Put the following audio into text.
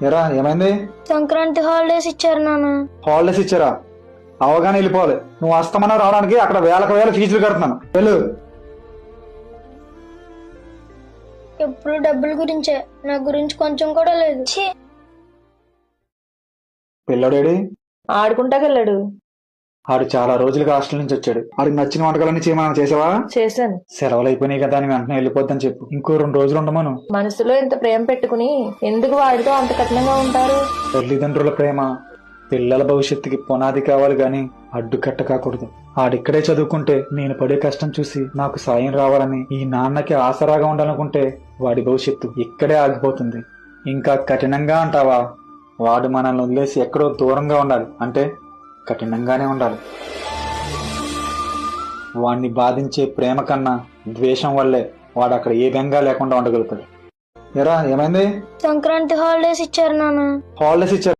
ఎరా ఏమైంది? సంక్రాంతి హాలిడేస్ ఇచ్చారు నాన్న. హాలిడేస్ ఇచ్చారా? అవగానే వెళ్ళిపోవాలి. నువ్వు అస్తమన్నా రావడానికి అక్కడ వేలకు వేల ఫీజులు కడుతున్నాను. వెళ్ళు. ఎప్పుడు డబ్బుల గురించే, నా గురించి కొంచెం కూడా లేదు. ఛీ! పిల్లడేడి? ఆడుకుంటాకెళ్ళాడు. ఆడు చాలా రోజులుగా హాస్టల్ నుంచి వచ్చాడు. ఆడికి నచ్చిన వంటకాలన్నీ చేయమని చేసావా? చేశాను. సెలవులు అయిపోయినాయి కదా అని వెంటనే వెళ్ళిపోద్దని చెప్పు. ఇంకో 2 రోజులు ఉండమను. మనసులో ఇంత ప్రేమ పెట్టుకుని ఎందుకు వాడితో అంత కఠినంగా ఉంటారు? తల్లిదండ్రుల ప్రేమ పిల్లల భవిష్యత్తుకి పునాది కావాలి గాని అడ్డుకట్ట కాకూడదు. ఆడిక్కడే చదువుకుంటే నేను పడే కష్టం చూసి నాకు సాయం రావాలని ఈ నాన్నకి ఆసరాగా ఉండాలనుకుంటే వాడి భవిష్యత్తు ఇక్కడే ఆగిపోతుంది. ఇంకా కఠినంగా అంటావా? వాడు మనల్ని వదిలేసి ఎక్కడో దూరంగా ఉండాలి అంటే కఠినంగానే ఉండాలి. వాడిని బాధించే ప్రేమ కన్నా ద్వేషం వల్లే వాడు అక్కడ ఏ బెంగా లేకుండా ఉండగలుగుతాడు. ఎరా ఏమైంది? సంక్రాంతి హాలిడేస్ ఇచ్చారు నాన్న. హాలిడేస్ ఇచ్చారు.